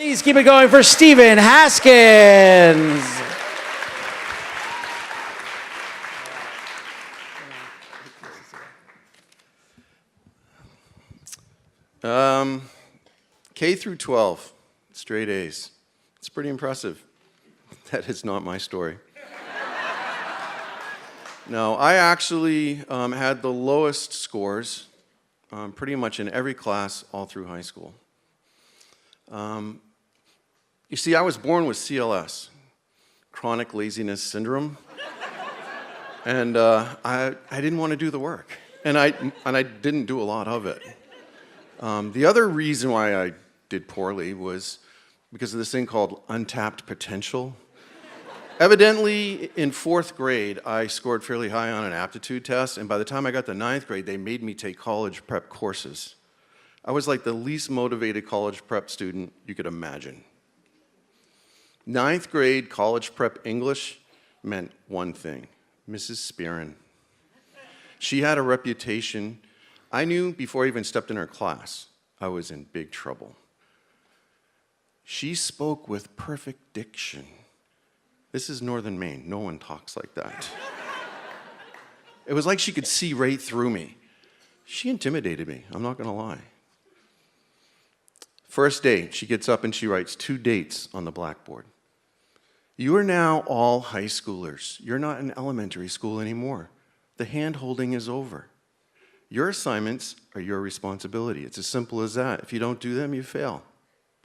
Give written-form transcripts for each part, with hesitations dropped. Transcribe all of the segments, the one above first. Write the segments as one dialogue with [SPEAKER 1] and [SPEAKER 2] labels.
[SPEAKER 1] Please keep it going for Stephen Haskins.
[SPEAKER 2] K through 12, straight A's. It's pretty impressive. That is not my story. No, I actually had the lowest scores pretty much in every class all through high school. You see, I was born with CLS, chronic laziness syndrome, and I didn't want to do the work, and I didn't do a lot of it. The other reason why I did poorly was because of this thing called untapped potential. Evidently, in 4th grade, I scored fairly high on an aptitude test, and by the time I got to 9th grade, they made me take college prep courses. I was like the least motivated college prep student you could imagine. 9th grade college prep English meant one thing: Mrs. Spearin. She had a reputation. I knew before I even stepped in her class, I was in big trouble. She spoke with perfect diction. This is Northern Maine. No one talks like that. It was like she could see right through me. She intimidated me, I'm not gonna lie. First day, she gets up and she writes 2 dates on the blackboard. You are now all high schoolers. You're not in elementary school anymore. The hand-holding is over. Your assignments are your responsibility. It's as simple as that. If you don't do them, you fail.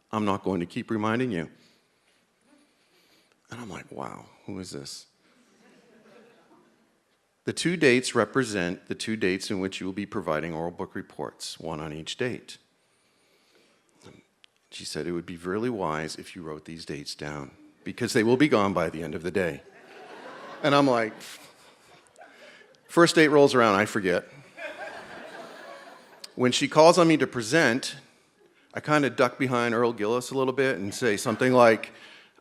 [SPEAKER 2] I'm not going to keep reminding you. And I'm like, wow, who is this? The 2 dates represent the 2 dates in which you will be providing oral book reports, one on each date. She said it would be really wise if you wrote these dates down, because they will be gone by the end of the day. And I'm like, first date rolls around, I forget. When she calls on me to present, I kind of duck behind Earl Gillis a little bit and say something like,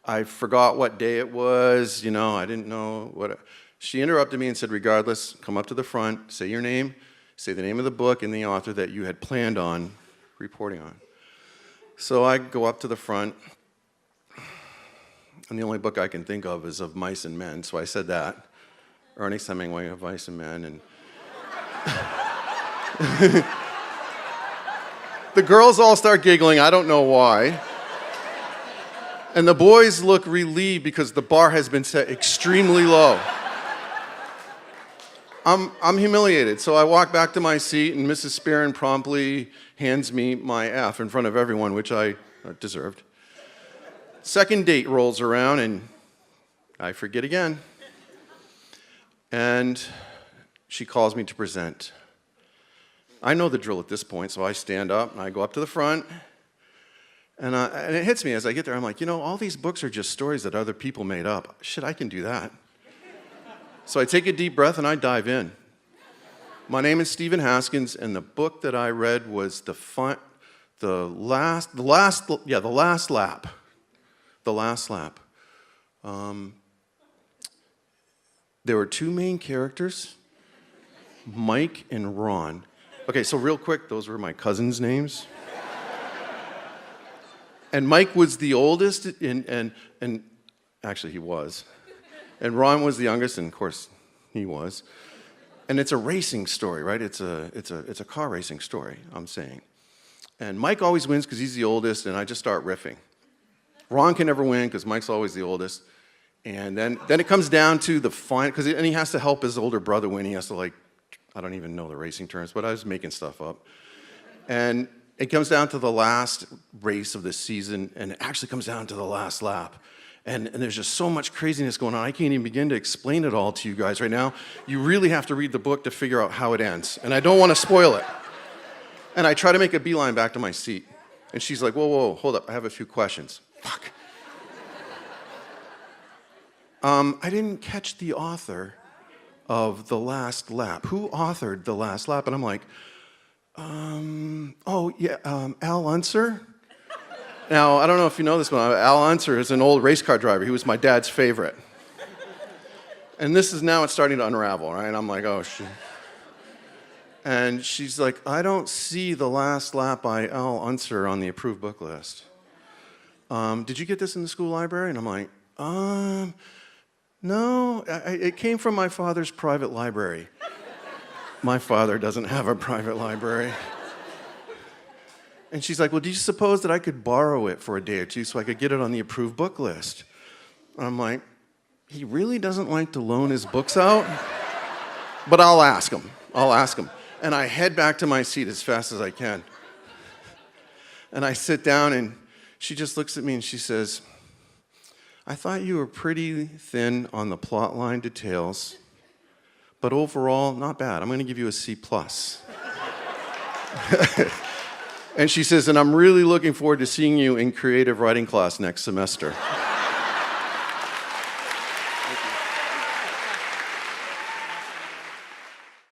[SPEAKER 2] I forgot what day it was, I didn't know what. She interrupted me and said, regardless, come up to the front, say your name, say the name of the book and the author that you had planned on reporting on. So I go up to the front, and the only book I can think of is Of Mice and Men, so I said that. Ernest Hemingway, Of Mice and Men, and the girls all start giggling, I don't know why. And the boys look relieved because the bar has been set extremely low. I'm humiliated, so I walk back to my seat, and Mrs. Spearin promptly hands me my F in front of everyone, which I deserved. Second date rolls around, and I forget again. And she calls me to present. I know the drill at this point, so I stand up, and I go up to the front, and it hits me as I get there. I'm like, all these books are just stories that other people made up. Shit, I can do that. So I take a deep breath and I dive in. My name is Stephen Haskins, and the book that I read was The Last Lap. The Last Lap. There were 2 main characters, Mike and Ron. Okay, so real quick, those were my cousins' names. And Mike was the oldest, and actually he was. And Ron was the youngest, and of course he was. And it's a racing story, right? It's a car racing story, I'm saying. And Mike always wins because he's the oldest, and I just start riffing. Ron can never win because Mike's always the oldest. And then it comes down to the final, and he has to help his older brother win. He has to, I don't even know the racing terms, but I was making stuff up. And it comes down to the last race of the season, and it actually comes down to the last lap. And there's just so much craziness going on. I can't even begin to explain it all to you guys right now. You really have to read the book to figure out how it ends. And I don't want to spoil it. And I try to make a beeline back to my seat. And she's like, whoa, hold up. I have a few questions. Fuck. I didn't catch the author of The Last Lap. Who authored The Last Lap? And I'm like, Al Unser? Now, I don't know if you know this one. Al Unser is an old race car driver. He was my dad's favorite. And this is now, it's starting to unravel, right? And I'm like, oh, shit. And she's like, I don't see The Last Lap by Al Unser on the approved book list. did you get this in the school library? And I'm like, no, it came from my father's private library. My father doesn't have a private library. And she's like, well, do you suppose that I could borrow it for a day or two so I could get it on the approved book list? And I'm like, he really doesn't like to loan his books out? But I'll ask him. And I head back to my seat as fast as I can. And I sit down, and she just looks at me and she says, I thought you were pretty thin on the plot line details, but overall, not bad. I'm going to give you a C+. And she says, and I'm really looking forward to seeing you in creative writing class next semester.